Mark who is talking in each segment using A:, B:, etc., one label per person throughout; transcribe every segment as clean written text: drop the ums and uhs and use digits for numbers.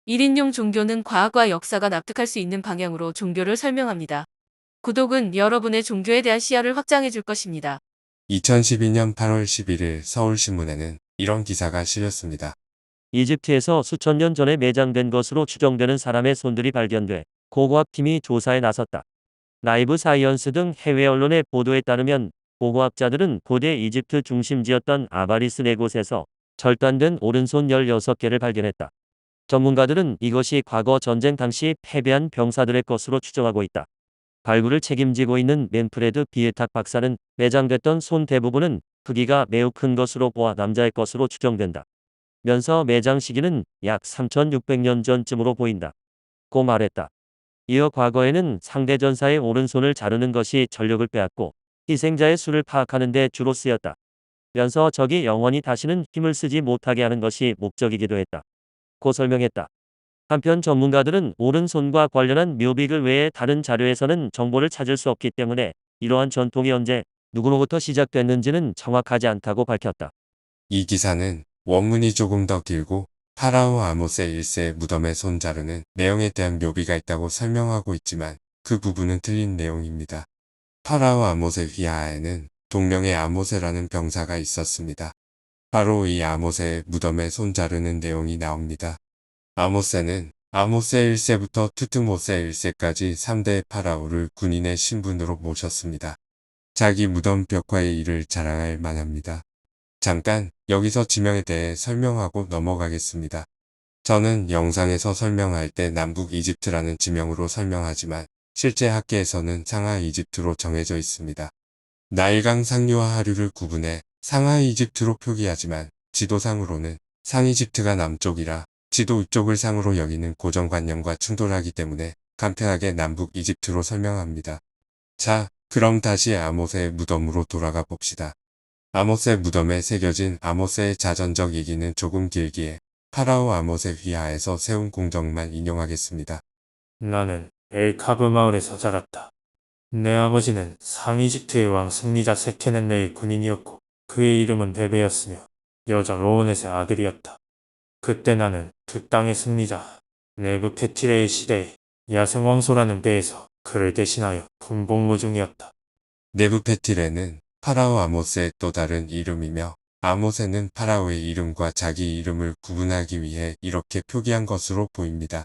A: 1인용 종교는 과학과 역사가 납득할 수 있는 방향으로 종교를 설명합니다. 구독은 여러분의 종교에 대한 시야를 확장해 줄 것입니다.
B: 2012년 8월 11일 서울신문에는 이런 기사가 실렸습니다.
C: 이집트에서 수천 년 전에 매장된 것으로 추정되는 사람의 손들이 발견돼 고고학팀이 조사에 나섰다. 라이브 사이언스 등 해외 언론의 보도에 따르면 고고학자들은 고대 이집트 중심지였던 아바리스 네 곳에서 절단된 오른손 16개를 발견했다. 전문가들은 이것이 과거 전쟁 당시 패배한 병사들의 것으로 추정하고 있다. 발굴을 책임지고 있는 맨프레드 비에탁 박사는 매장됐던 손 대부분은 크기가 매우 큰 것으로 보아 남자의 것으로 추정된다. 면서 매장 시기는 약 3600년 전쯤으로 보인다. 고 말했다. 이어 과거에는 상대 전사의 오른손을 자르는 것이 전력을 빼앗고 희생자의 수를 파악하는 데 주로 쓰였다. 면서 적이 영원히 다시는 힘을 쓰지 못하게 하는 것이 목적이기도 했다. 고 설명했다. 한편 전문가들은 오른손과 관련한 묘비글 외에 다른 자료에서는 정보를 찾을 수 없기 때문에 이러한 전통이 언제 누구로부터 시작됐는지는 정확하지 않다고 밝혔다.
B: 이 기사는 원문이 조금 더 길고 파라오 아모세 1세 무덤의 손 자르는 내용에 대한 묘비가 있다고 설명하고 있지만 그 부분은 틀린 내용입니다. 파라오 아모세 휘하에는 동명의 아모세라는 병사가 있었습니다. 바로 이 아모세의 무덤에 손 자르는 내용이 나옵니다. 아모세는 아모세 1세부터 투트모세 1세까지 3대 파라오를 군인의 신분으로 모셨습니다. 자기 무덤 벽화의 일을 자랑할 만합니다. 잠깐 여기서 지명에 대해 설명하고 넘어가겠습니다. 저는 영상에서 설명할 때 남북 이집트라는 지명으로 설명하지만 실제 학계에서는 상하 이집트로 정해져 있습니다. 나일강 상류와 하류를 구분해 상하 이집트로 표기하지만 지도상으로는 상이집트가 남쪽이라 지도 위쪽을 상으로 여기는 고정관념과 충돌하기 때문에 간편하게 남북 이집트로 설명합니다. 자, 그럼 다시 아모세의 무덤으로 돌아가 봅시다. 아모세 무덤에 새겨진 아모세의 자전적 얘기는 조금 길기에 파라오 아모세 휘하에서 세운 공적만 인용하겠습니다.
D: 나는 엘카브 마을에서 자랐다. 내 아버지는 상이집트의 왕 승리자 세케넨네의 군인이었고 그의 이름은 베베였으며 여자 로오넷의 아들이었다. 그때 나는 그 땅의 승리자 네부페티레의 시대에 야생왕소라는 배에서 그를 대신하여 군복무 중이었다.
B: 네부페티레는 파라오 아모세의 또 다른 이름이며 아모세는 파라오의 이름과 자기 이름을 구분하기 위해 이렇게 표기한 것으로 보입니다.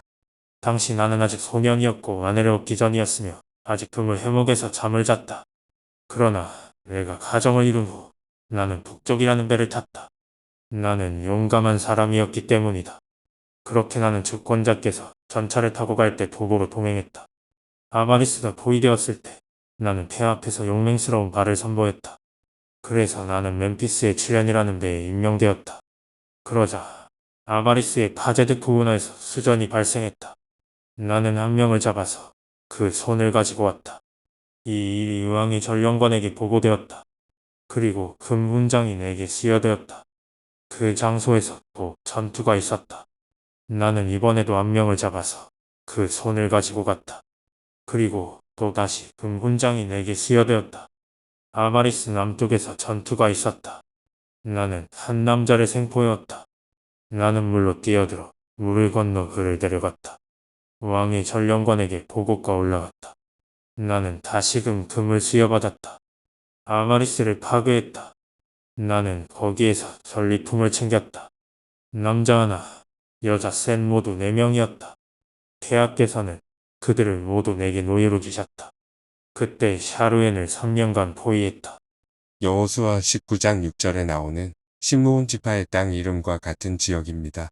D: 당시 나는 아직 소년이었고 아내를 얻기 전이었으며 아직 그물 해목에서 잠을 잤다. 그러나 내가 가정을 이룬 후 나는 북쪽이라는 배를 탔다. 나는 용감한 사람이었기 때문이다. 그렇게 나는 주권자께서 전차를 타고 갈 때 도보로 동행했다. 아마리스가 포위되었을 때 나는 배 앞에서 용맹스러운 발을 선보였다. 그래서 나는 멤피스의 출연이라는 배에 임명되었다. 그러자 아마리스의 파제드 부근에서 수전이 발생했다. 나는 한 명을 잡아서 그 손을 가지고 왔다. 이 일이 왕의 전령관에게 보고되었다. 그리고 금 훈장이 내게 수여되었다. 그 장소에서 또 전투가 있었다. 나는 이번에도 한 명을 잡아서 그 손을 가지고 갔다. 그리고 또다시 금 훈장이 내게 수여되었다. 아마리스 남쪽에서 전투가 있었다. 나는 한 남자를 생포해왔다. 나는 물로 뛰어들어 물을 건너 그를 데려갔다. 왕의 전령관에게 보고가 올라갔다. 나는 다시금 금을 수여받았다. 아마리스를 파괴했다. 나는 거기에서 전리품을 챙겼다. 남자 하나, 여자 셋 모두 4명이었다. 태하께서는 그들을 모두 내게 노예로 주셨다. 그때 샤루엔을 3년간 포위했다.
B: 여호수아 19장 6절에 나오는 시므온 지파의 땅 이름과 같은 지역입니다.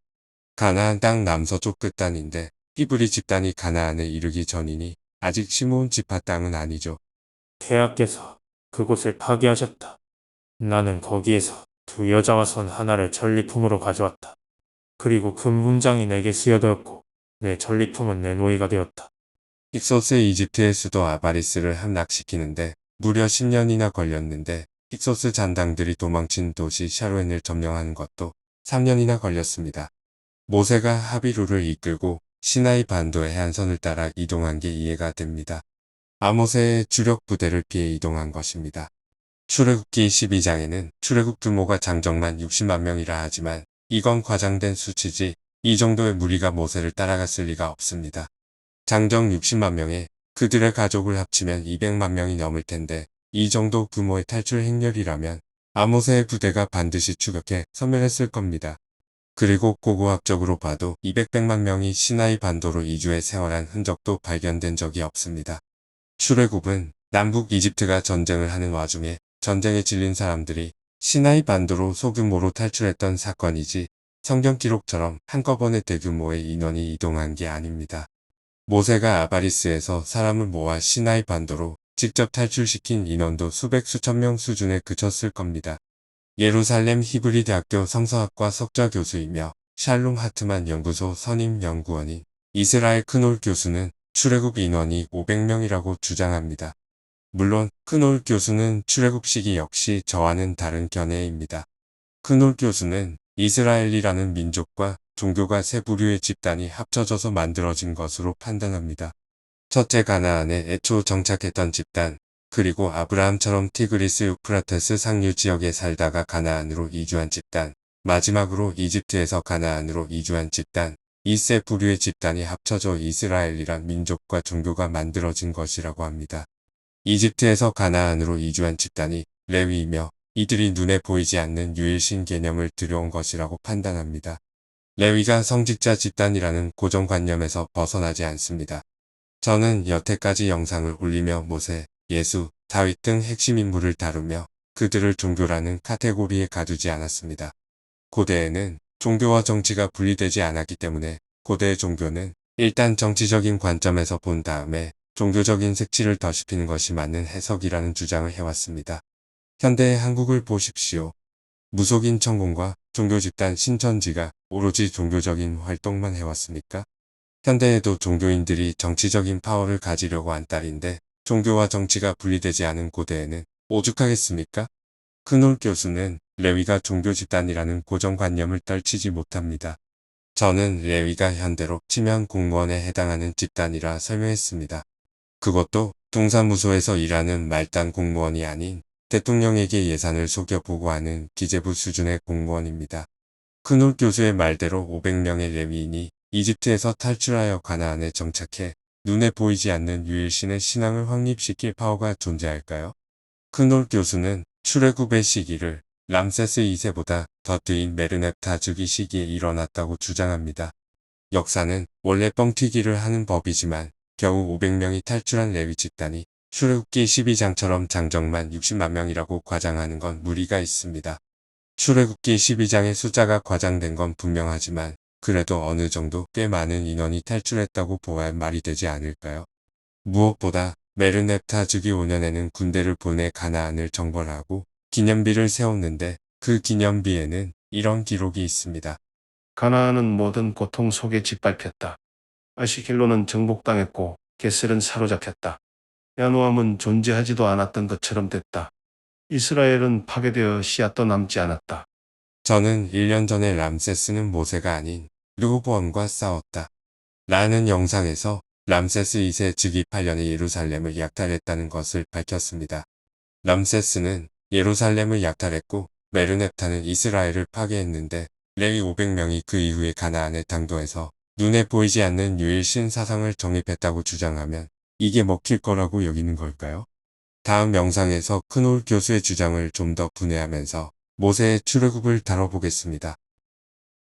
B: 가나안 땅 남서쪽 끝단인데 히브리 집단이 가나안에 이르기 전이니 아직 시므온 지파 땅은 아니죠.
D: 태하께서 그곳을 파괴하셨다. 나는 거기에서 두 여자와 손 하나를 전리품으로 가져왔다. 그리고 금 훈장이 내게 수여되었고 내 전리품은 내 노예가 되었다.
B: 힉소스 이집트의 수도 아바리스를 함락시키는데 무려 10년이나 걸렸는데 힉소스 잔당들이 도망친 도시 샤루엔을 점령하는 것도 3년이나 걸렸습니다. 모세가 하비루를 이끌고 시나이 반도 해안선을 따라 이동한 게 이해가 됩니다. 아모세의 주력 부대를 피해 이동한 것입니다. 출애굽기 12장에는 출애굽 규모가 장정만 60만 명이라 하지만 이건 과장된 수치지 이 정도의 무리가 모세를 따라갔을 리가 없습니다. 장정 60만 명에 그들의 가족을 합치면 200만 명이 넘을 텐데 이 정도 규모의 탈출 행렬이라면 아모세의 부대가 반드시 추격해 섬멸했을 겁니다. 그리고 고고학적으로 봐도 200만 명이 시나이 반도로 이주해 생활한 흔적도 발견된 적이 없습니다. 출애굽은 남북 이집트가 전쟁을 하는 와중에 전쟁에 질린 사람들이 시나이 반도로 소규모로 탈출했던 사건이지 성경 기록처럼 한꺼번에 대규모의 인원이 이동한 게 아닙니다. 모세가 아바리스에서 사람을 모아 시나이 반도로 직접 탈출시킨 인원도 수백 수천 명 수준에 그쳤을 겁니다. 예루살렘 히브리 대학교 성서학과 석좌 교수이며 샬롬 하트만 연구소 선임 연구원인 이스라엘 크놀 교수는 출애굽 인원이 500명이라고 주장합니다. 물론 크놀 교수는 출애굽 시기 역시 저와는 다른 견해입니다. 크놀 교수는 이스라엘이라는 민족과 종교가 세 부류의 집단이 합쳐져서 만들어진 것으로 판단합니다. 첫째 가나안에 애초 정착했던 집단, 그리고 아브라함처럼 티그리스 유프라테스 상류 지역에 살다가 가나안으로 이주한 집단, 마지막으로 이집트에서 가나안으로 이주한 집단, 이 세 부류의 집단이 합쳐져 이스라엘이란 민족과 종교가 만들어진 것이라고 합니다. 이집트에서 가나안으로 이주한 집단이 레위이며 이들이 눈에 보이지 않는 유일신 개념을 들여온 것이라고 판단합니다. 레위가 성직자 집단이라는 고정관념에서 벗어나지 않습니다. 저는 여태까지 영상을 올리며 모세, 예수, 다윗 등 핵심 인물을 다루며 그들을 종교라는 카테고리에 가두지 않았습니다. 고대에는 종교와 정치가 분리되지 않았기 때문에 고대의 종교는 일단 정치적인 관점에서 본 다음에 종교적인 색칠을 더씹히는 것이 맞는 해석이라는 주장을 해왔습니다. 현대의 한국을 보십시오. 무속인 천공과 종교 집단 신천지가 오로지 종교적인 활동만 해왔습니까? 현대에도 종교인들이 정치적인 파워를 가지려고 한 딸인데 종교와 정치가 분리되지 않은 고대에는 오죽하겠습니까? 크놀 교수는 레위가 종교 집단이라는 고정관념을 떨치지 못합니다. 저는 레위가 현대로 치면 공무원에 해당하는 집단이라 설명했습니다. 그것도 동사무소에서 일하는 말단 공무원이 아닌 대통령에게 예산을 속여 보고하는 기재부 수준의 공무원입니다. 크놀 교수의 말대로 500명의 레위인이 이집트에서 탈출하여 가나안에 정착해 눈에 보이지 않는 유일신의 신앙을 확립시킬 파워가 존재할까요? 크놀 교수는 출애굽의 시기를 람세스 2세보다 더 뒤인 메르넵타 주기 시기에 일어났다고 주장합니다. 역사는 원래 뻥튀기를 하는 법이지만 겨우 500명이 탈출한 레위 집단이 출애굽기 12장처럼 장정만 60만 명이라고 과장하는 건 무리가 있습니다. 출애굽기 12장의 숫자가 과장된 건 분명하지만 그래도 어느 정도 꽤 많은 인원이 탈출했다고 보아야 말이 되지 않을까요? 무엇보다 메르넵타 주기 5년에는 군대를 보내 가나안을 정벌하고 기념비를 세웠는데 그 기념비에는 이런 기록이 있습니다.
E: 가나안은 모든 고통 속에 짓밟혔다. 아시켈론은 정복당했고 게셀은 사로잡혔다. 야노암은 존재하지도 않았던 것처럼 됐다. 이스라엘은 파괴되어 씨앗도 남지 않았다.
B: 저는 1년 전에 람세스는 모세가 아닌 르호보암과 싸웠다. 라는 영상에서 람세스 2세 즉위 8년에 예루살렘을 약탈했다는 것을 밝혔습니다. 람세스는 예루살렘을 약탈했고 메르넵타는 이스라엘을 파괴했는데 레위 500명이 그 이후에 가나안에 당도해서 눈에 보이지 않는 유일신 사상을 정립했다고 주장하면 이게 먹힐 거라고 여기는 걸까요? 다음 영상에서 크놀 교수의 주장을 좀 더 분해하면서 모세의 출애굽을 다뤄보겠습니다.